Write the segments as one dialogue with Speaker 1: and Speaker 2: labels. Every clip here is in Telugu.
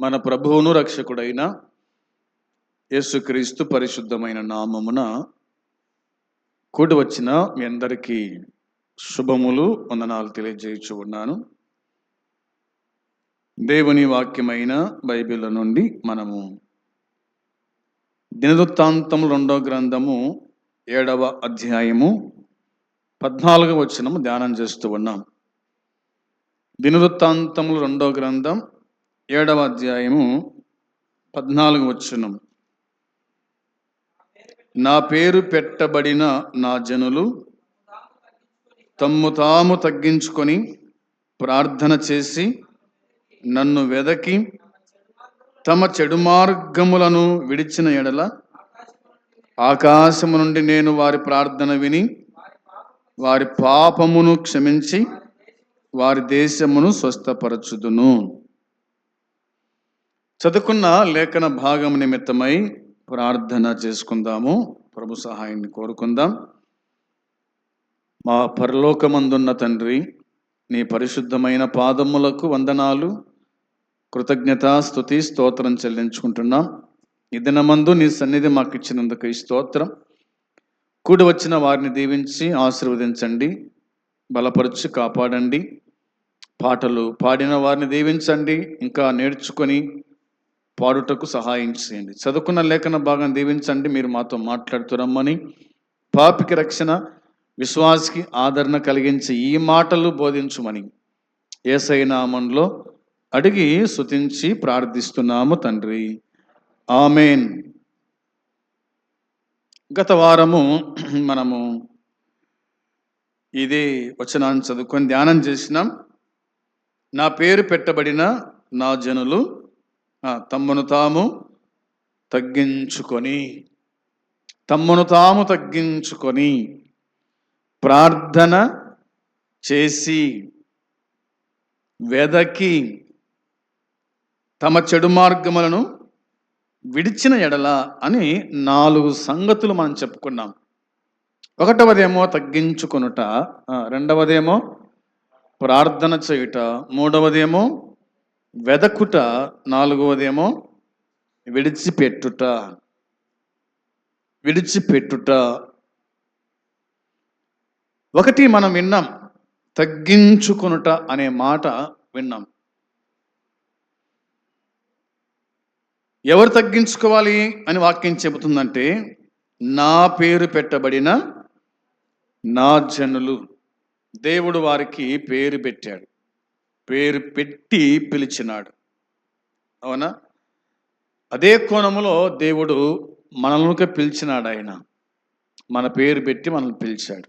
Speaker 1: మన ప్రభువును రక్షకుడైన యేసుక్రీస్తు పరిశుద్ధమైన నామమున కూడి వచ్చిన మీ అందరికీ శుభములు వందనాలు తెలియజేయచ్చు ఉన్నాను. దేవుని వాక్యమైన బైబిల్ నుండి మనము దినవృత్తాంతములు 2వ గ్రంథము 7వ అధ్యాయము 14వ వచనము ధ్యానం చేస్తూ ఉన్నాం. దినవృత్తాంతములు 2వ గ్రంథం 7వ అధ్యాయము 14వ వచనం. నా పేరు పెట్టబడిన నా జనులు తమ్ము తాము తగ్గించుకొని ప్రార్థన చేసి నన్ను వెదకి తమ చెడు మార్గములను విడిచిన ఎడల ఆకాశము నుండి నేను వారి ప్రార్థన విని వారి పాపమును క్షమించి వారి దేశమును స్వస్థపరచుదును. చదువుకున్న లేఖన భాగం నిమిత్తమై ప్రార్థన చేసుకుందాము. ప్రభు సహాయాన్ని కోరుకుందాం. మా పరలోకమందున్న తండ్రి, నీ పరిశుద్ధమైన పాదములకు వందనాలు, కృతజ్ఞత, స్తుతి, స్తోత్రం చెల్లించుకుంటున్నాం. ఈ దినమందు నీ సన్నిధి మాకు ఇచ్చినందుకు ఈ స్తోత్రం. కూడి వచ్చిన వారిని దీవించి ఆశీర్వదించండి, బలపరచి కాపాడండి. పాటలు పాడిన వారిని దీవించండి, ఇంకా నేర్చుకొని పాడుటకు సహాయం చేయండి. చదువుకున్న లేఖన భాగం దీవించండి, మీరు మాతో మాట్లాడుతురమ్మని, పాపికి రక్షణ, విశ్వాసికి ఆదరణ కలిగించి ఈ మాటలు బోధించుమని యేసయ్య నామములో అడిగి స్తుతించి ప్రార్థిస్తున్నాము తండ్రి, ఆమేన్. గత వారము మనము ఇదే వచనాన్ని చదువుకొని ధ్యానం చేసినాం. నా పేరు పెట్టబడిన నా జనులు తమ్మును తాము తగ్గించుకొని ప్రార్థన చేసి వెదకి తమ చెడు మార్గములను విడిచిన ఎడల అని 4 సంగతులు మనం చెప్పుకున్నాం. 1వదేమో తగ్గించుకొనుట, 2వదేమో ప్రార్థన చేయుట, 3వదేమో వెదకుట, 4వదేమో విడిచిపెట్టుట. ఒకటి మనం విన్నాం, తగ్గించుకొనుట అనే మాట విన్నాం. ఎవరు తగ్గించుకోవాలి అని వాక్యం చెబుతుందంటే, నా పేరు పెట్టబడిన నా జనులు. దేవుడు వారికి పేరు పెట్టాడు, పేరు పెట్టి పిలిచినాడు. అవునా? అదే కోణములో దేవుడు మనల్ని పిలిచినాడు. ఆయన మన పేరు పెట్టి మనల్ని పిలిచాడు.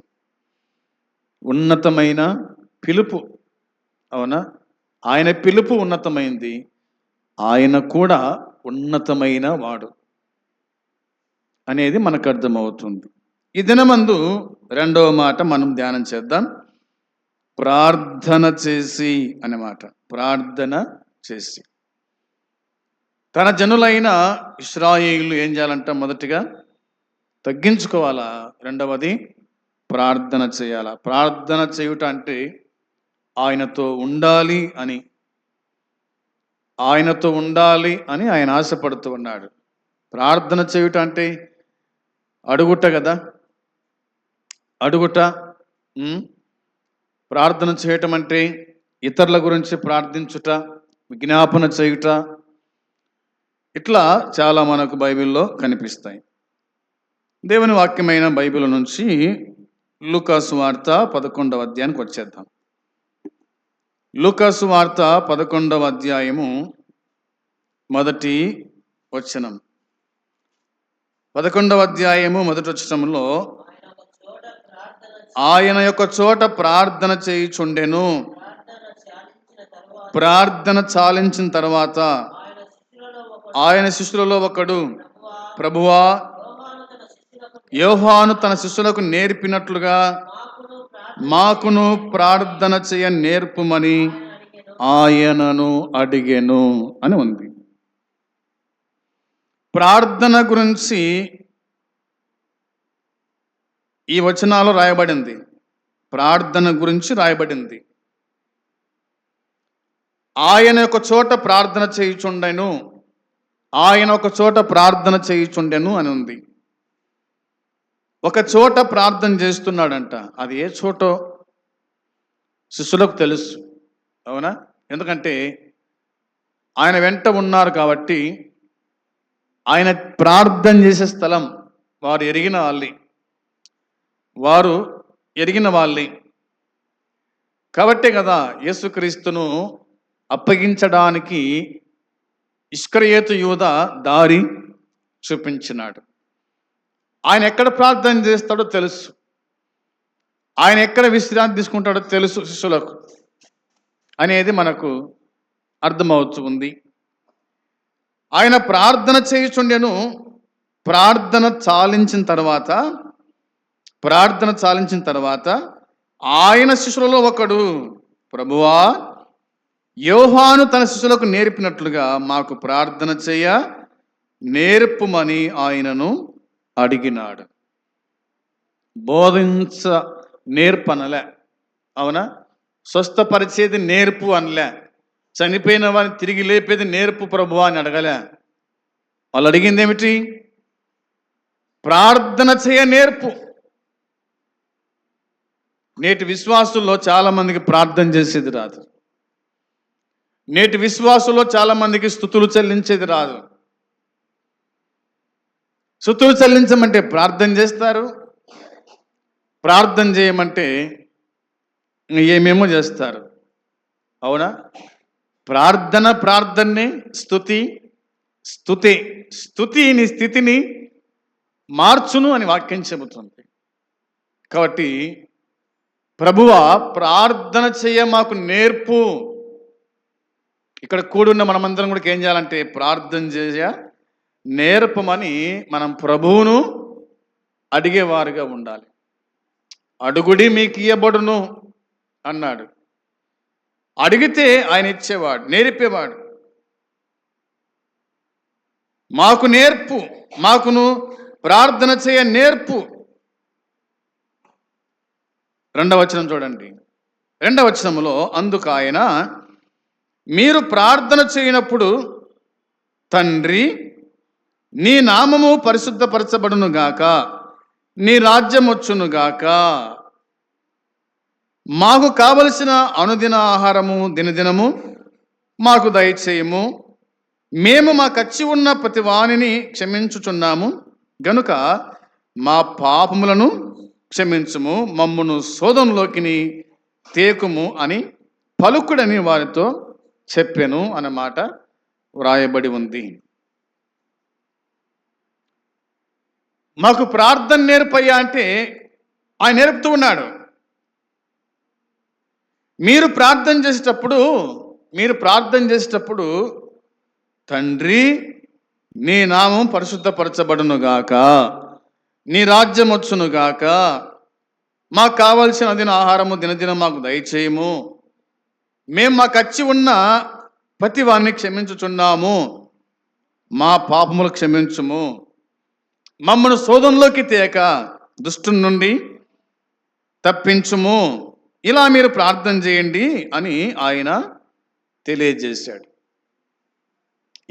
Speaker 1: ఉన్నతమైన పిలుపు. అవునా? ఆయన పిలుపు ఉన్నతమైంది, ఆయన కూడా ఉన్నతమైన వాడు అనేది మనకు అర్థమవుతుంది. ఈ దినమందు 2వ మాట మనం ధ్యానం చేద్దాం. ప్రార్థన చేసి అనే మాట. ప్రార్థన చేసి. తన జనులైన ఇశ్రాయేలు ఏం చేయాలంట? మొదటిగా తగ్గించుకోవాలా, 2వది ప్రార్థన చేయాలా. ప్రార్థన చేయుట అంటే ఆయనతో ఉండాలి అని ఆయన ఆశపడుతూ ఉన్నాడు. ప్రార్థన చేయుట అంటే అడుగుట కదా, అడుగుట. ప్రార్థన చేయటం అంటే ఇతరుల గురించి ప్రార్థించుట, విజ్ఞాపన చేయుట. ఇట్లా చాలా మనకు బైబిల్లో కనిపిస్తాయి. దేవుని వాక్యమైన బైబిల్ నుంచి లూకాసు వార్త 11వ అధ్యాయానికి వచ్చేద్దాం. లూకాసు వార్త 11వ అధ్యాయము మొదటి వచనం. 11వ అధ్యాయము మొదటి వచనంలో, ఆయన యొక్క చోట ప్రార్థన చేయుచుండెను. ప్రార్థన చాలించిన తర్వాత ఆయన శిష్యులలో ఒకడు, ప్రభువా, యోహాను తన శిష్యులకు నేర్పినట్లుగా మాకును ప్రార్థన చేయ నేర్పుమని ఆయనను అడిగెను అని ఉంది. ప్రార్థన గురించి ఈ వచనాలు రాయబడింది. ప్రార్థన గురించి రాయబడింది. ఆయన ఒక చోట ప్రార్థన చేయుచుండెను, ఆయన ఒక చోట ప్రార్థన చేయుచుండెను అని ఉంది. ఒక చోట ప్రార్థన చేస్తున్నాడంట. అది ఏ చోటో శిష్యులకు తెలుసు, అవునా? ఎందుకంటే ఆయన వెంట ఉన్నారు కాబట్టి ఆయన ప్రార్థన చేసే స్థలం వారు ఎరిగిన వాళ్ళే కాబట్టే కదా యేసుక్రీస్తును అప్పగించడానికి ఇస్కరియోతు యూదా దారి చూపించినాడు. ఆయన ఎక్కడ ప్రార్థన చేస్తాడో తెలుసు, ఆయన ఎక్కడ విశ్రాంతి తీసుకుంటాడో తెలుసు శిష్యులకు అనేది మనకు అర్థమవుతుంది. ఆయన ప్రార్థన చేయుచుండెను. ప్రార్థన చాలించిన తర్వాత ఆయన శిష్యులలో ఒకడు, ప్రభువా, యోహాను తన శిష్యులకు నేర్పినట్లుగా మాకు ప్రార్థన చేయ నేర్పుమని ఆయనను అడిగినాడు. బోధించ నేర్పనలే, అవునా? స్వస్థపరిచేది నేర్పు అనలే, చనిపోయిన వారిని తిరిగి లేపేది నేర్పు ప్రభువా అని అడగలే. వాళ్ళు అడిగింది ఏమిటి? ప్రార్థన చేయ నేర్పు. నేటి విశ్వాసుల్లో చాలా మందికి ప్రార్థన చేసేది రాదు. నేటి విశ్వాసుల్లో చాలా మందికి స్తుతులు చెల్లించేది రాదు. స్తుతులు చెల్లించమంటే ప్రార్థన చేస్తారు, ప్రార్థన చేయమంటే ఏమేమో చేస్తారు, అవునా? ప్రార్థనే స్తుతి నీ స్థితిని మార్చును అని వాక్యం చెబుతుంది. కాబట్టి ప్రభువా, ప్రార్థన చేయ మాకు నేర్పు. ఇక్కడ కూడున్న మనమందరం కూడా ఏం చేయాలంటే ప్రార్థన చేయ నేర్పమని మనం ప్రభువును అడిగేవారుగా ఉండాలి. అడుగుడి మీకు ఇయ్యబడును అన్నాడు. అడిగితే ఆయన ఇచ్చేవాడు, నేర్పేవాడు. మాకు నేర్పు, మాకును ప్రార్థన చేయ నేర్పు. 2వ వచనం చూడండి. 2వ వచనంలో, అందుకు ఆయన, మీరు ప్రార్థన చేయనప్పుడు, తండ్రి, నీ నామము పరిశుద్ధపరచబడును గాక, నీ రాజ్యం వచ్చును గాక, మాకు కావలసిన అనుదిన ఆహారము దినదినము మాకు దయచేయము, మేము మాకచ్చి ఉన్న ప్రతి వానిని క్షమించుచున్నాము గనుక మా పాపములను క్షమించుము, మమ్మును శోధనలోకి తేకుము అని పలుకుడని వారితో చెప్పెను అన్నమాట వ్రాయబడి ఉంది. మాకు ప్రార్థన నేర్పయ్యా అంటే ఆయన నేర్పుతూ ఉన్నాడు. మీరు ప్రార్థన చేసేటప్పుడు తండ్రి, నీ నామం పరిశుద్ధపరచబడునుగాక, నీ రాజ్యం వచ్చునుగాక, మాకు కావలసిన అదిన ఆహారము దినదినం మాకు దయచేయము, మేము మాకచ్చి ఉన్న ప్రతి వారిని క్షమించుచున్నాము, మా పాపములు క్షమించుము, మమ్మను శోధనలోకి తేక దుష్టుని నుండి తప్పించుము, ఇలా మీరు ప్రార్థన చేయండి అని ఆయన తెలియజేశాడు.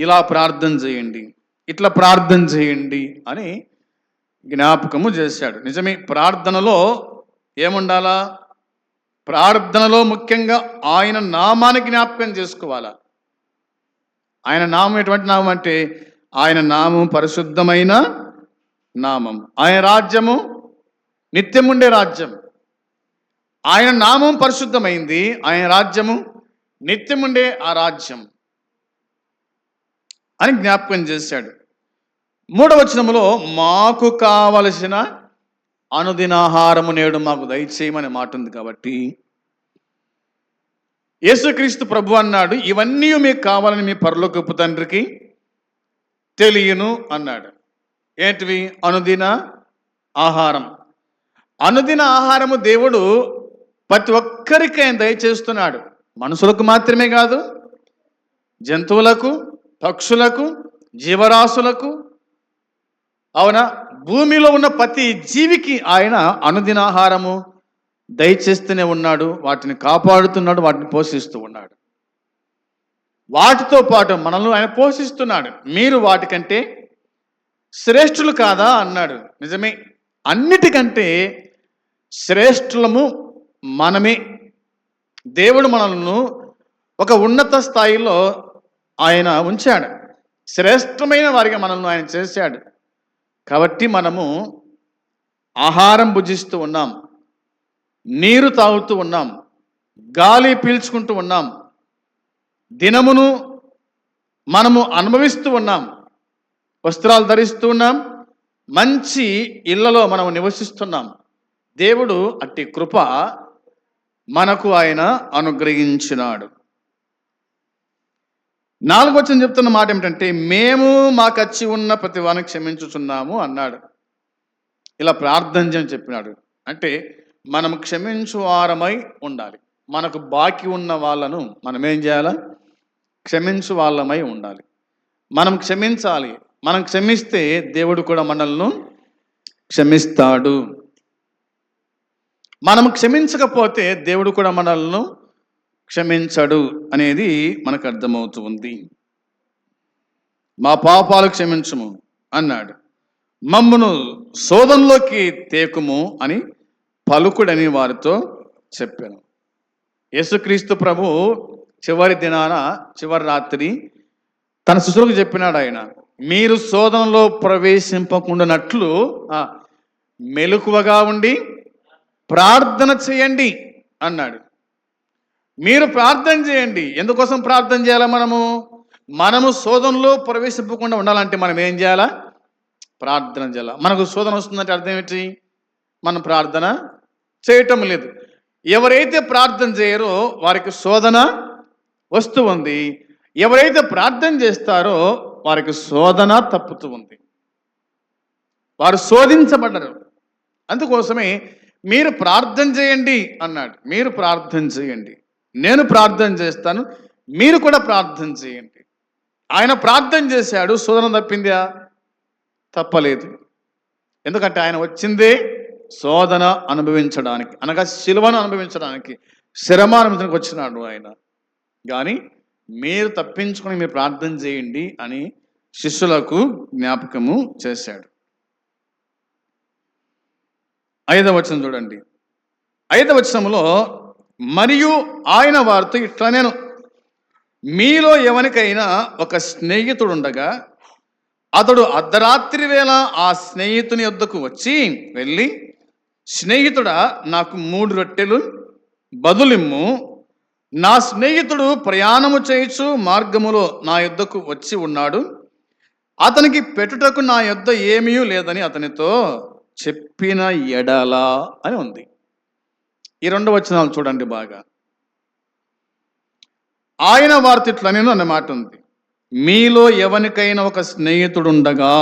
Speaker 1: ఇలా ప్రార్థన చేయండి, ఇట్లా ప్రార్థన చేయండి అని జ్ఞాపకము చేశాడు. నిజమే, ప్రార్థనలో ఏముండాలా? ప్రార్థనలో ముఖ్యంగా ఆయన నామాన్ని జ్ఞాపకం చేసుకోవాలా. ఆయన నామం ఎటువంటి నామం అంటే ఆయన నామం పరిశుద్ధమైన నామం. ఆయన రాజ్యము నిత్యముండే రాజ్యం. ఆయన నామం పరిశుద్ధమైంది, ఆయన రాజ్యము నిత్యముండే ఆ రాజ్యం అని జ్ఞాపకం చేశాడు. 3వ వచనములో, మాకు కావలసిన అనుదినాహారము నేడు మాకు దయచేయమనే మాట ఉంది. కాబట్టి యేసుక్రీస్తు ప్రభు అన్నాడు, ఇవన్నీ మీకు కావాలని మీ పరలోకపు తండ్రికి తెలియను అన్నాడు. ఏంటివి? అనుదిన ఆహారం. అనుదిన ఆహారము దేవుడు ప్రతి ఒక్కరికి ఆయన దయచేస్తున్నాడు. మనుషులకు మాత్రమే కాదు, జంతువులకు, పక్షులకు, జీవరాశులకు, అవునా, భూమిలో ఉన్న ప్రతి జీవికి ఆయన అనుదినాహారము దయచేస్తూనే ఉన్నాడు. వాటిని కాపాడుతున్నాడు, వాటిని పోషిస్తూ ఉన్నాడు. వాటితో పాటు మనల్ని ఆయన పోషిస్తున్నాడు. మీరు వాటికంటే శ్రేష్ఠులు కాదా అన్నాడు. నిజమే, అన్నిటికంటే శ్రేష్ఠులము మనమే. దేవుడు మనల్ని ఒక ఉన్నత స్థాయిలో ఆయన ఉంచాడు. శ్రేష్టమైన వారిగా మనల్ని ఆయన చేశాడు. కాబట్టి మనము ఆహారం భుజిస్తూ ఉన్నాం, నీరు తాగుతూ ఉన్నాం, గాలి పీల్చుకుంటూ ఉన్నాం, దినమును మనము అనుభవిస్తూ ఉన్నాం, వస్త్రాలు ధరిస్తూ ఉన్నాం, మంచి ఇళ్లలో మనము నివసిస్తున్నాం. దేవుడు అట్టి కృప మనకు ఆయన అనుగ్రహించినాడు. 4వ వచనం చెప్తున్న మాట ఏమిటంటే, మేము మాకచ్చి ఉన్న ప్రతి వారిని క్షమించుచున్నాము అన్నాడు. ఇలా ప్రార్థన చేయని చెప్పినాడు. అంటే మనం క్షమించు వారమై ఉండాలి. మనకు బాకీ ఉన్న వాళ్ళను మనం ఏం చేయాలా? క్షమించు వాళ్ళమై ఉండాలి. మనం క్షమించాలి. మనం క్షమిస్తే దేవుడు కూడా మనల్ని క్షమిస్తాడు. మనం క్షమించకపోతే దేవుడు కూడా మనల్ని క్షమించడు అనేది మనకు అర్థమవుతుంది. మా పాపాలు క్షమించుము అన్నాడు. మమ్మును శోధనలోకి తేకుము అని పలుకుడని వారితో చెప్పాను. యేసుక్రీస్తు ప్రభు చివరి దినాన, చివరి రాత్రి తన శిష్యులకు చెప్పినాడు ఆయన, మీరు శోధనలో ప్రవేశింపకుండానట్లు మెలకువగా ఉండి ప్రార్థన చేయండి అన్నాడు. మీరు ప్రార్థన చేయండి. ఎందుకోసం ప్రార్థన చేయాలా? మనము శోధనలో ప్రవేశింపకుండా ఉండాలంటే మనం ఏం చేయాలా? ప్రార్థన చేయాలి. మనకు శోధన వస్తుందంటే అర్థం ఏంటి? మనం ప్రార్థన చేయటం లేదు. ఎవరైతే ప్రార్థన చేయరో వారికి శోధన వస్తూ ఉంది. ఎవరైతే ప్రార్థన చేస్తారో వారికి శోధన తప్పుతూ ఉంది. వారు శోధించబడ్డరు. అందుకోసమే మీరు ప్రార్థన చేయండి అన్నాడు. మీరు ప్రార్థన చేయండి, నేను ప్రార్థన చేస్తాను, మీరు కూడా ప్రార్థన చేయండి. ఆయన ప్రార్థన చేశాడు. శోధన తప్పిందా? తప్పలేదు. ఎందుకంటే ఆయన వచ్చిందే శోధన అనుభవించడానికి, అనగా శిలువను అనుభవించడానికి, శ్రమ అనుభవించడానికి వచ్చినాడు ఆయన. కానీ మీరు తప్పించుకొని మీరు ప్రార్థన చేయండి అని శిష్యులకు జ్ఞాపకము చేశాడు. 5వ వచనం చూడండి. 5వ వచనంలో, మరియు ఆయన వారితో ఇట్లా, నేను మీలో ఎవరికైనా ఒక స్నేహితుడుండగా అతడు అర్ధరాత్రి వేళ ఆ స్నేహితుని యొద్దకు వచ్చి వెళ్ళి, స్నేహితుడా, నాకు 3 రొట్టెలు బదులిమ్ము, నా స్నేహితుడు ప్రయాణము చేయుచు మార్గములో నా యొద్దకు వచ్చి ఉన్నాడు, అతనికి పెట్టుటకు నా యొద్ద ఏమీ లేదని అతనితో చెప్పిన ఎడల అని ఉంది. ఈ 2 వచనాలు చూడండి బాగా. ఆయన వారితో ఇట్లా నేను అన్న మాట ఉంది. మీలో ఎవరికైనా ఒక స్నేహితుడు ఉండగా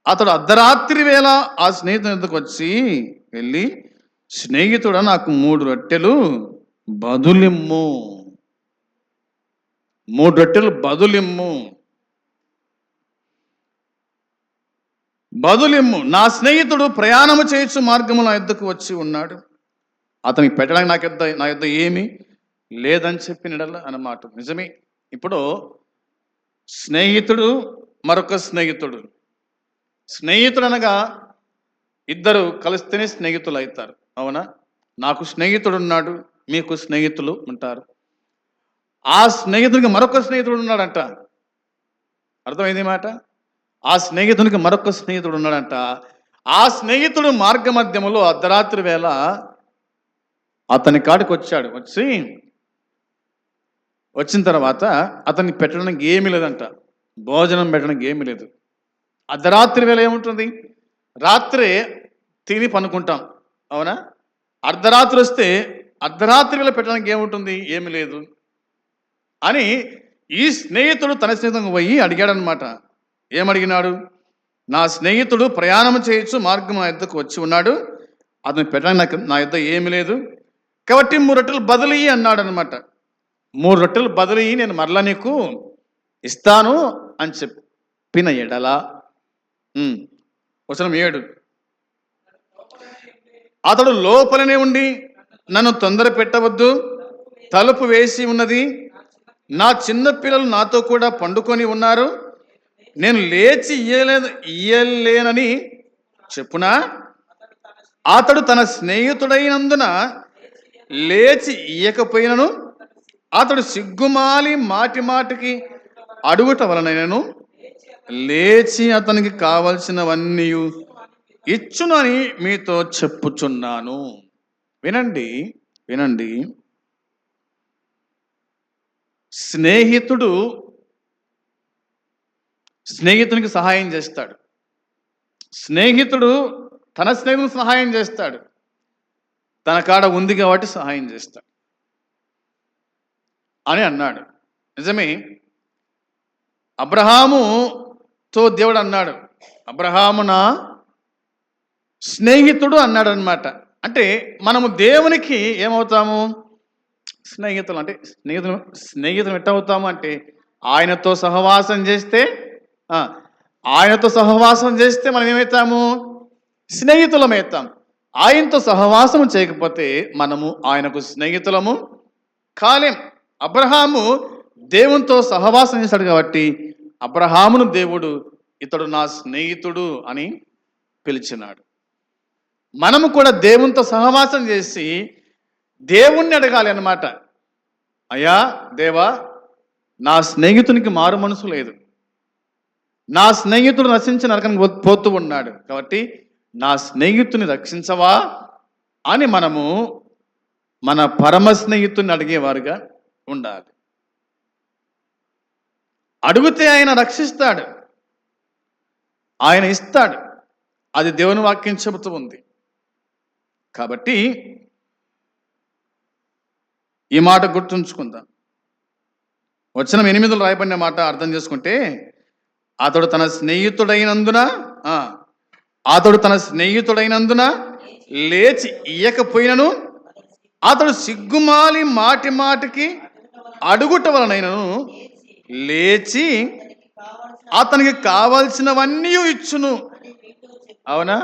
Speaker 1: అతడు అర్ధరాత్రి వేళ ఆ స్నేహితుని దగ్గరకు వచ్చి వెళ్ళి, స్నేహితుడా, నాకు 3 రొట్టెలు బదులిమ్ము, 3 రొట్టెలు బదులిమ్ము, నా స్నేహితుడు ప్రయాణము చేయొచ్చు మార్గము నా యొద్దకు వచ్చి ఉన్నాడు, అతనికి పెట్టడానికి నా యొద్ద ఏమీ లేదని చెప్పినడల్లా అన్నమాట. నిజమే. ఇప్పుడు స్నేహితుడు, మరొక స్నేహితుడు. స్నేహితుడు అనగా ఇద్దరు కలిస్తేనే స్నేహితులు అవుతారు. అవునా? నాకు స్నేహితుడు ఉన్నాడు, మీకు స్నేహితులు ఉంటారు. ఆ స్నేహితుడికి మరొక స్నేహితుడు ఉన్నాడంట. అర్థమైంది మాట? ఆ స్నేహితునికి మరొక స్నేహితుడు ఉన్నాడంట. ఆ స్నేహితుడు మార్గ మధ్యములో అర్ధరాత్రి వేళ అతని కాడికి వచ్చాడు. వచ్చిన తర్వాత అతన్ని పెట్టడానికి ఏమీ లేదంట, భోజనం పెట్టడానికి ఏమీ లేదు. అర్ధరాత్రి వేళ ఏముంటుంది? రాత్రే తిని పనుకుంటాం, అవునా? అర్ధరాత్రి వస్తే అర్ధరాత్రి వేళ పెట్టడానికి ఏముంటుంది? ఏమి లేదు అని ఈ స్నేహితుడు తన స్నేహితునికి పోయి అడిగాడనమాట. ఏమడిగినాడు? నా స్నేహితుడు ప్రయాణం చేయొచ్చు మార్గం నా యొద్దకు వచ్చి ఉన్నాడు, అతను పెట్టడానికి నా యొద్ద ఏమి లేదు, కాబట్టి 3 రొట్టెలు బదులు అన్నాడు అనమాట. 3 రొట్టెలు బదులు నేను మరలా నీకు ఇస్తాను అని చెప్పిన ఎడల. వచనం 7, అతడు లోపలనే ఉండి, నన్ను తొందర పెట్టవద్దు, తలుపు వేసి ఉన్నది, నా చిన్న పిల్లలు నాతో కూడా పండుకొని ఉన్నారు, నేను లేచి ఇయ్యలేనని చెప్పునా? అతడు తన స్నేహితుడైనందున లేచి ఇయ్యకపోయినను అతడు సిగ్గుమాలి మాటి మాటికి అడుగుట వలనైనను లేచి అతనికి కావలసినవన్నీ ఇచ్చునని మీతో చెప్పుచున్నాను. వినండి, వినండి. స్నేహితునికి సహాయం చేస్తాడు. స్నేహితుడు తన స్నేహితునికి సహాయం చేస్తాడు. తన కాడ ఉంది కాబట్టి సహాయం చేస్తాడు అని అన్నాడు. నిజమే. అబ్రహాముతో దేవుడు అన్నాడు, అబ్రహాము నా స్నేహితుడు అన్నాడు అనమాట. అంటే మనము దేవునికి ఏమవుతాము? స్నేహితులు. అంటే స్నేహితులు ఎట్టవుతాము అంటే ఆయనతో సహవాసం చేస్తే మనం ఏమవుతాము? స్నేహితులమవుతాం. ఆయనతో సహవాసం చేయకపోతే మనము ఆయనకు స్నేహితులము కాలేం. అబ్రహాము దేవునితో సహవాసం చేశాడు కాబట్టి అబ్రహామును దేవుడు ఇతడు నా స్నేహితుడు అని పిలిచినాడు. మనము కూడా దేవునితో సహవాసం చేసి దేవుణ్ణి అడగాలి అన్నమాట. అయ్యా దేవా, నా స్నేహితునికి మారు మనసు లేదు, నా స్నేహితుడు నశించి నరకానికి పోతూ ఉన్నాడు, కాబట్టి నా స్నేహితుని రక్షించవా అని మనము మన పరమ స్నేహితుని అడిగేవారుగా ఉండాలి. అడిగితే ఆయన రక్షిస్తాడు, ఆయన ఇస్తాడు. అది దేవుని వాక్యం చెబుతూ ఉంది. కాబట్టి ఈ మాట గుర్తుంచుకుందాం. వచనం 8లో రాయబడిన మాట అర్థం చేసుకుంటే, అతడు తన స్నేహితుడైనందున లేచి ఇయ్యకపోయినను అతడు సిగ్గుమాలి మాటి మాటికి అడుగుట వలనైనను లేచి అతనికి కావలసినవన్నీ ఇచ్చును. అవునా?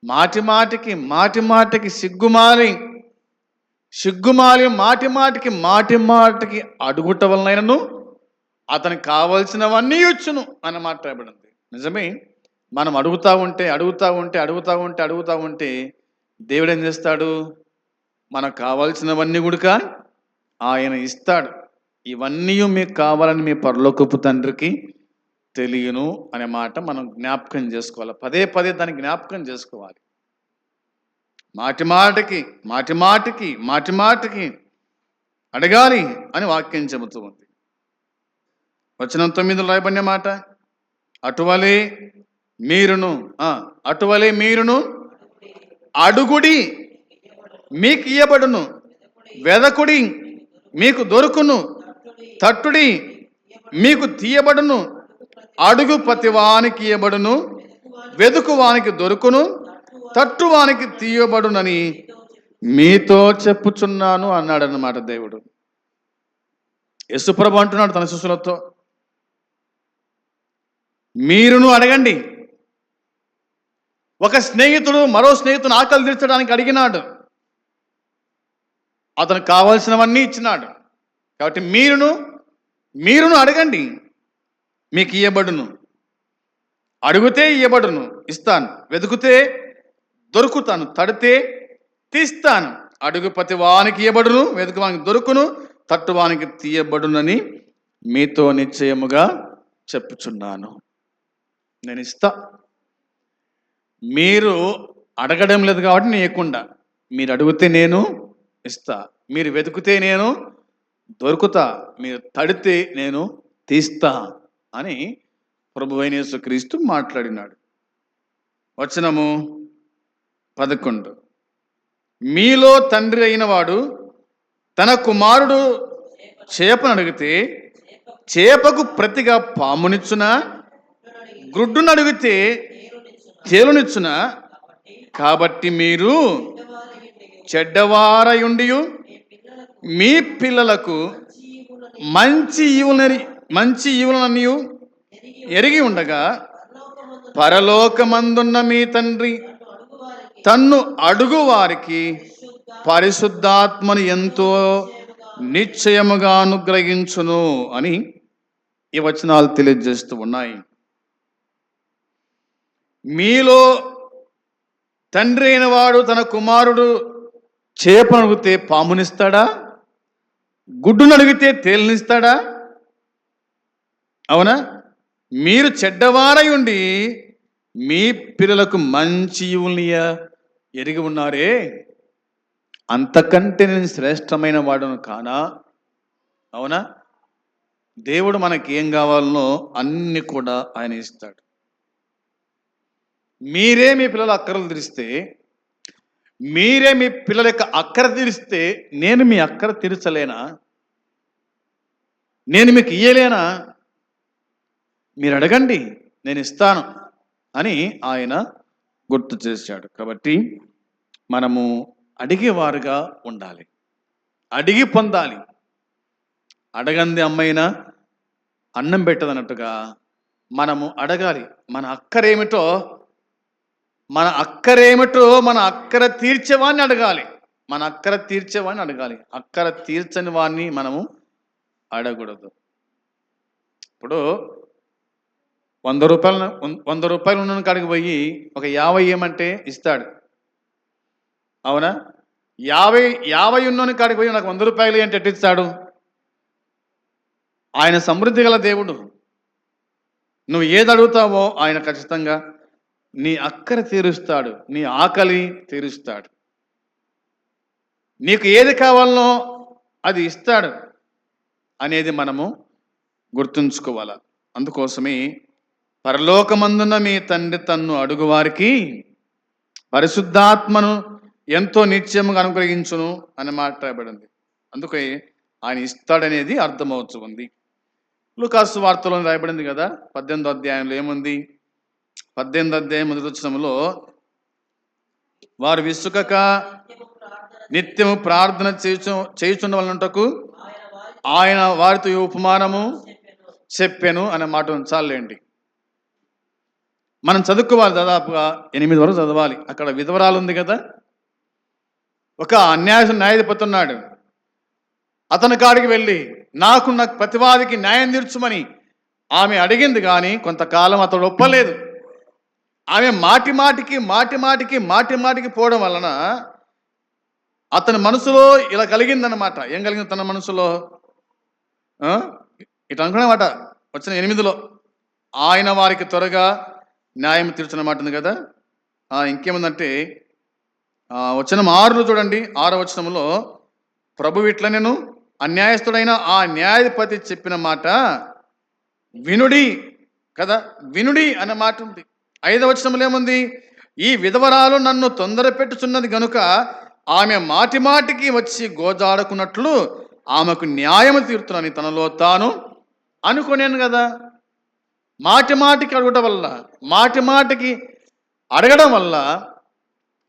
Speaker 1: మాటి మాటికి సిగ్గుమాలి మాటి మాటికి అడుగుట వలనైనను అతనికి కావలసినవన్నీ ఇచ్చును అని మాట్లాడబడింది. నిజమే. మనం అడుగుతా ఉంటే దేవుడు ఏం చేస్తాడు? మనకు కావాల్సినవన్నీ కూడా ఆయన ఇస్తాడు. ఇవన్నీ మీకు కావాలని మీ పరలోకపు తండ్రికి తెలియను అనే మాట మనం జ్ఞాపకం చేసుకోవాలి. పదే దాన్ని జ్ఞాపకం చేసుకోవాలి. మాటి మాటికి అడగాలి అని వాక్యం చెబుతూ ఉంది. వచనం 9లో రాయబడిన మాట, అటువలే మీరును అడుగుడి మీకు ఇయ్యబడును, వెదకుడి మీకు దొరుకును, తట్టుడి మీకు తీయబడును, అడుగు ప్రతివానికి ఇయ్యబడును, వెదుకువానికి దొరుకును, తట్టువానికి తీయబడునని మీతో చెప్పుచున్నాను అన్నాడన్నమాట దేవుడు. యేసుప్రభు అంటున్నాడు తన శిష్యులతో, మీరును అడగండి. ఒక స్నేహితుడు మరో స్నేహితుని ఆకలి తీర్చడానికి అడిగినాడు, అతనికి కావాల్సినవన్నీ ఇచ్చినాడు. కాబట్టి మీరును అడగండి, మీకు ఇయ్యబడును. అడిగితే ఇయ్యబడును, ఇస్తాను. వెతుకుతే దొరుకుతాను, తడితే తీస్తాను. అడుగు ప్రతి వానికి ఇయ్యబడును, వెతుకువానికి దొరుకును, తట్టువానికి తీయబడునని మీతో నిశ్చయముగా చెప్పుచున్నాను. నేను ఇస్తా. మీరు అడగడం లేదు కాబట్టి నేను ఇవ్వకుండా, మీరు అడిగితే నేను ఇస్తా, మీరు వెతుకుతే నేను దొరుకుతా, మీరు తడితే నేను తీస్తా అని ప్రభువైన యేసుక్రీస్తు మాట్లాడినాడు. వచనము 11, మీలో తండ్రి అయిన వాడు తన కుమారుడు చేపను అడిగితే చేపకు ప్రతిగా పామునిచ్చునా? గుడ్డును అడిగితే తేలునిచ్చునా? కాబట్టి మీరు చెడ్డవారయుండి మీ పిల్లలకు మంచి ఈవులన్నీ ఎరిగి ఉండగా పరలోకమందున్న మీ తండ్రి తన్ను అడుగు వారికి పరిశుద్ధాత్మను ఎంతో నిశ్చయముగా అనుగ్రహించును అని ఈ వచనాలు తెలియజేస్తూ ఉన్నాయి. మీలో తండ్రి అయిన వాడు తన కుమారుడు చేపను అడిగితే పామునిస్తాడా? గుడ్డును అడిగితే తేలినిస్తాడా? అవునా? మీరు చెడ్డవారై ఉండి మీ పిల్లలకు మంచి ఈవుల్నియ ఎరిగి ఉన్నారే, అంతకంటే నేను శ్రేష్టమైన వాడును కానా? అవునా? దేవుడు మనకి ఏం కావాలనో అన్ని కూడా ఆయన ఇస్తాడు. మీరే మీ పిల్లల అక్కరలు తీరిస్తే, మీరే మీ పిల్లల యొక్క అక్కర తీరిస్తే నేను మీ అక్కర తీర్చలేనా? నేను మీకు ఇయ్యలేనా? మీరు అడగండి, నేను ఇస్తాను అని ఆయన గుర్తు చేశాడు. కాబట్టి మనము అడిగేవారుగా ఉండాలి, అడిగి పొందాలి. అడగంది అమ్మైనా అన్నం పెట్టదన్నట్టుగా మనము అడగాలి. మన అక్కరేమిటో మన అక్కర తీర్చేవాడిని అడగాలి. మన అక్కర తీర్చేవాడిని అడగాలి. అక్కర తీర్చని వాడిని మనము అడగకూడదు. ఇప్పుడు 100 రూపాయలు ఉన్న కాడికి పోయి ఒక 50 ఇవ్వమంటే ఇస్తాడు. అవునా? 50 ఉన్నోని కాడికి పోయి నాకు 100 రూపాయలు అంటే ఎట్టిస్తాడు? ఆయన సమృద్ధి గల దేవుడు. నువ్వు ఏది అడుగుతావో ఆయన ఖచ్చితంగా నీ అక్కర తీరుస్తాడు, నీ ఆకలి తీరుస్తాడు. నీకు ఏది కావాలనో అది ఇస్తాడు అనేది మనము గుర్తుంచుకోవాలి. అందుకోసమే పరలోకమందున్న మీ తండ్రి తన్ను అడుగువారికి పరిశుద్ధాత్మను ఎంతో నిత్యముగా అనుగ్రహించును అని మాట్లాడబడింది. అందుకే ఆయన ఇస్తాడనేది అర్థమవుతూ ఉంది. లూకాసు వార్తలో రాయబడింది కదా, 18వ అధ్యాయంలో ఏముంది? 18వ అధ్యాయం 1వ వచనంలో వారు విసుకక నిత్యము ప్రార్థన చేయుచున్న వాళ్ళంటకు ఆయన వారితో ఉపమానము చెప్పెను అనే మాట ఉంచాలండి. మనం చదువుకోవాలి, దాదాపుగా 8 వరకు చదవాలి. అక్కడ విధవరాలు ఉంది కదా, ఒక న్యాయాధిపతి ఉన్నాడు. అతని కాడికి వెళ్ళి నాకు ప్రతివాదికి న్యాయం తీర్చుమని ఆమె అడిగింది, కానీ కొంతకాలం అతడు ఒప్పలేదు. ఆమె మాటి మాటికి పోవడం వలన అతని మనసులో ఇలా కలిగిందన్నమాట. ఏం కలిగింది తన మనసులో? ఇట్లా అనుకున్నమాట. వచ్చిన 8లో ఆయన వారికి త్వరగా న్యాయం తీర్చున్న మాట ఉంది కదా. ఇంకేముందంటే వచనం 6లో చూడండి, 6వ వచనంలో ప్రభు ఇట్లా నేను అన్యాయస్తుడైన ఆ న్యాయాధిపతి చెప్పిన మాట వినుడి కదా, వినుడి అనే మాట ఉంది. 5వ వచనంలో ఏముంది? ఈ విధవరాలు నన్ను తొందర పెట్టుచున్నది గనుక ఆమె మాటికి వచ్చి గోజాడుకున్నట్లు ఆమెకు న్యాయము తీరుతున్నాను తనలో తాను అనుకునేను కదా. మాటికి అడగడం వల్ల, మాటికి అడగడం వల్ల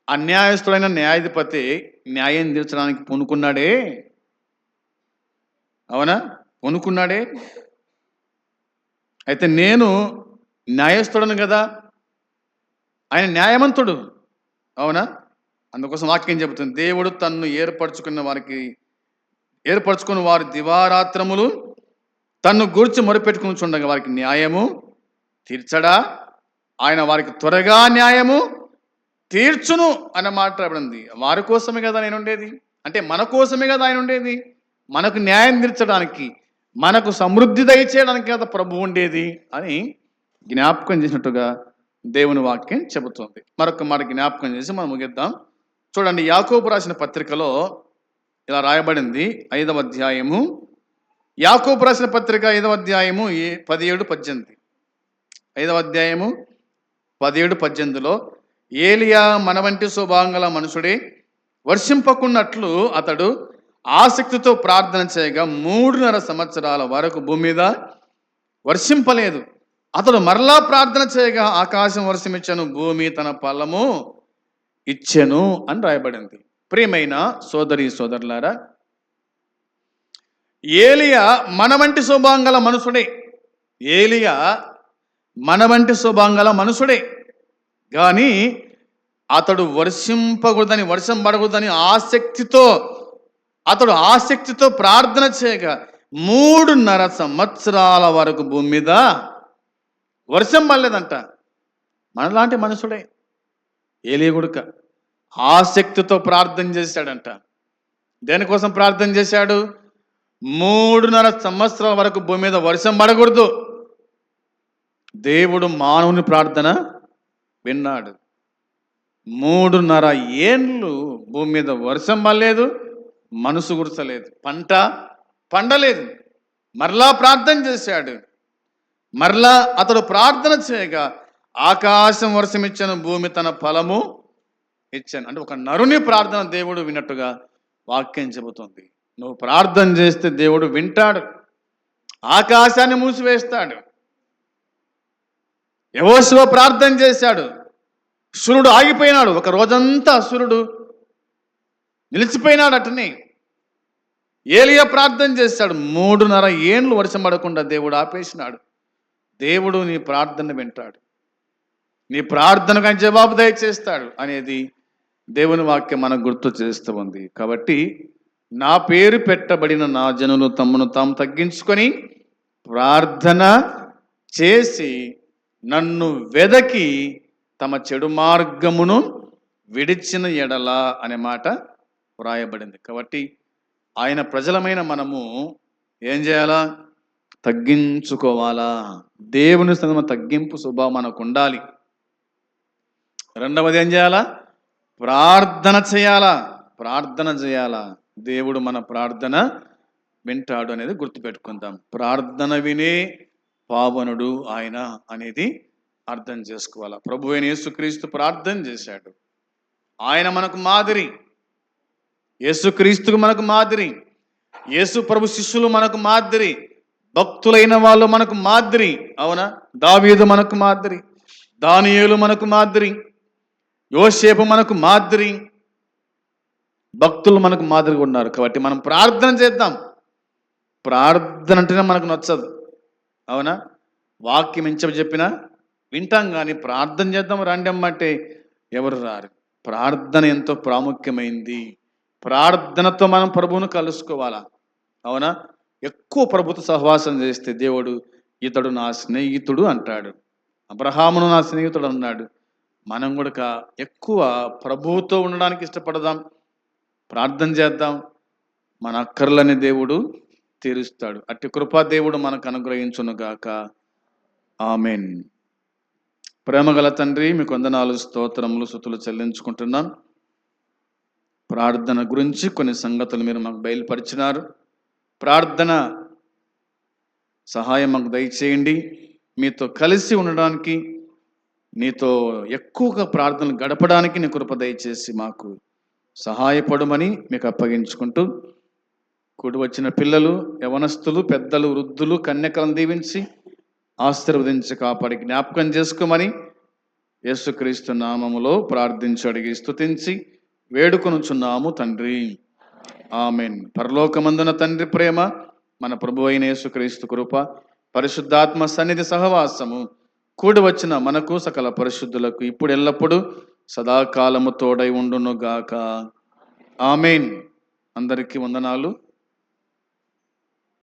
Speaker 1: అన్యాయస్తుడైన న్యాయాధిపతి న్యాయం తీర్చడానికి పూనుకున్నాడే. అవునా? పూనుకున్నాడే. అయితే నేను న్యాయస్తుడను కదా, ఆయన న్యాయవంతుడు. అవునా? అందుకోసం వాక్యం చెబుతుంది, దేవుడు తన్ను ఏర్పరచుకున్న వారి దివారాత్రములు తన్ను గూర్చి మొరపెట్టుకుని చూడగా వారికి న్యాయము తీర్చడా? ఆయన వారికి త్వరగా న్యాయము తీర్చును అన్న మాట రాబడింది. వారి కోసమే కదా ఆయన ఉండేది, అంటే మన కోసమే కదా ఆయన ఉండేది. మనకు న్యాయం తీర్చడానికి, మనకు సమృద్ధి దయచేయడానికి కదా ప్రభు ఉండేది అని జ్ఞాపకం చేసినట్టుగా దేవుని వాక్యం చెబుతుంది. మరొక మాట జ్ఞాపకం చేసి మనం ముగిద్దాం. చూడండి, యాకోబు రాసిన పత్రికలో ఇలా రాయబడింది. 5వ అధ్యాయము, యాకోబు రాసిన పత్రిక 5వ అధ్యాయము 17-18. 5వ అధ్యాయము 17-18లో ఏలియా మన వంటి స్వభావం మనుషుడే, వర్షింపకున్నట్లు అతడు ఆసక్తితో ప్రార్థన చేయగా 3.5 సంవత్సరాల వరకు భూమి మీద వర్షింపలేదు. అతడు మరలా ప్రార్థన చేయగా ఆకాశం వర్షమిచ్చెను, భూమి తన ఫలము ఇచ్చెను అని రాయబడింది. ప్రియమైన సోదరి సోదరులారా, ఏలియా మన వంటి స్వభావం మనుషుడే. ఏలియా మన వంటి స్వభావం మనుషుడే, కానీ అతడు వర్షం పడకూడదని ఆసక్తితో అతడు ఆసక్తితో ప్రార్థన చేయగా 3.5 సంవత్సరాల వరకు భూమి మీద వర్షం పడలేదంట. మనలాంటి మనుషుడే ఏలీయా కొడుక ఆసక్తితో ప్రార్థన చేశాడంట. దేనికోసం ప్రార్థన చేశాడు? 3.5 సంవత్సరాల వరకు భూమి మీద వర్షం పడకూడదు. దేవుడు మానవుని ప్రార్థన విన్నాడు. 3.5 ఏండ్లు భూమి మీద వర్షం పడలేదు, మనసు గుర్చలేదు, పంట పండలేదు. మరలా ప్రార్థన చేశాడు. మరలా అతడు ప్రార్థన చేయగా ఆకాశం వర్షం ఇచ్చాను, భూమి తన ఫలము ఇచ్చాను. అంటే ఒక నరుని ప్రార్థన దేవుడు విన్నట్టుగా వాక్యం చెబుతుంది. నువ్వు ప్రార్థన చేస్తే దేవుడు వింటాడు, ఆకాశాన్ని మూసివేస్తాడు. యెహోషువ ప్రార్థన చేశాడు, సూర్యుడు ఆగిపోయినాడు. ఒక రోజంతా సూర్యుడు నిలిచిపోయినాడు. అటనే ఏలియా ప్రార్థన చేశాడు, 3.5 ఏండ్లు వర్షం పడకుండా దేవుడు ఆపేసినాడు. దేవుడు నీ ప్రార్థన వింటాడు, నీ ప్రార్థనకు ఆయన జవాబు దయచేస్తాడు అనేది దేవుని వాక్యం మనకు గుర్తు చేస్తూ ఉంది. కాబట్టి నా పేరు పెట్టబడిన నా జనులు తమను తాము తగ్గించుకొని ప్రార్థన చేసి నన్ను వెదకి తమ చెడు మార్గమును విడిచిన ఎడల అనే మాట వ్రాయబడింది. కాబట్టి ఆయన ప్రజలమైన మనము ఏం చేయాలా? తగ్గించుకోవాలా. దేవుని సంగమ తగ్గింపు స్వభావం మనకు ఉండాలి. రెండవది ఏం చేయాలా? ప్రార్థన చేయాలా. ప్రార్థన చేయాలా. దేవుడు మన ప్రార్థన వింటాడు అనేది గుర్తుపెట్టుకుందాం. ప్రార్థన వినే పావనుడు ఆయన అనేది అర్థం చేసుకోవాలా. ప్రభు అయిన యేసుక్రీస్తు ప్రార్థన చేశాడు. ఆయన మనకు మాదిరి. యేసుక్రీస్తుకు మనకు మాదిరి. యేసు ప్రభు శిష్యులు మనకు మాదిరి. భక్తులైన వాళ్ళు మనకు మాదిరి. అవునా? దావీదు మనకు మాదిరి, దానియేలు మనకు మాదిరి, యోసేపు మనకు మాదిరి, భక్తులు మనకు మాదిరిగా ఉన్నారు. కాబట్టి మనం ప్రార్థన చేద్దాం. ప్రార్థన అంటేనే మనకు నచ్చదు. అవునా? వాక్యం ఎంచ చెప్పినా వింటాం, కానీ ప్రార్థన చేద్దాం రండి అమ్మంటే ఎవరు రారు. ప్రార్థన ఎంతో ప్రాముఖ్యమైంది. ప్రార్థనతో మనం ప్రభువును కలుసుకోవాలా. అవునా? ఎక్కువ ప్రభుత్వ సహవాసం చేస్తే దేవుడు ఇతడు నా స్నేహితుడు అంటాడు. అబ్రహామును నా స్నేహితుడు అన్నాడు. మనం కూడా ఎక్కువ ప్రభువుతో ఉండడానికి ఇష్టపడదాం, ప్రార్థన చేద్దాం. మన అక్కర్లని దేవుడు తీరుస్తాడు. అట్టి కృపా దేవుడు మనకు అనుగ్రహించునుగాక. ఆమెన్. ప్రేమగల తండ్రి, మీకు వందనాలు, స్తోత్రములు, స్తుతులు చెల్లించుకుంటున్నాం. ప్రార్థన గురించి కొన్ని సంగతులు మీరు మాకు బయలుపరిచినారు. ప్రార్థన సహాయం మాకు దయచేయండి. మీతో కలిసి ఉండడానికి, నీతో ఎక్కువగా ప్రార్థనలు గడపడానికి నీ కృప దయచేసి మాకు సహాయపడమని మీకు అప్పగించుకుంటూ, కూడి వచ్చిన పిల్లలు, యవనస్తులు, పెద్దలు, వృద్ధులు, కన్యకలను దీవించి ఆశీర్వదించి కాపాడి జ్ఞాపకం చేసుకోమని యేసుక్రీస్తు నామములో ప్రార్థించి అడిగి స్తుతించి వేడుకొనుచున్నాము తండ్రి. ఆమెన్. పరలోకమందున తండ్రి ప్రేమ, మన ప్రభు అయిన యేసుక్రీస్తు కృప, పరిశుద్ధాత్మ సన్నిధి సహవాసము కూడి వచ్చిన మనకు సకల పరిశుద్ధులకు ఇప్పుడు ఎల్లప్పుడూ సదాకాలము తోడై ఉండునుగాక. ఆమెన్. అందరికీ వందనాలు.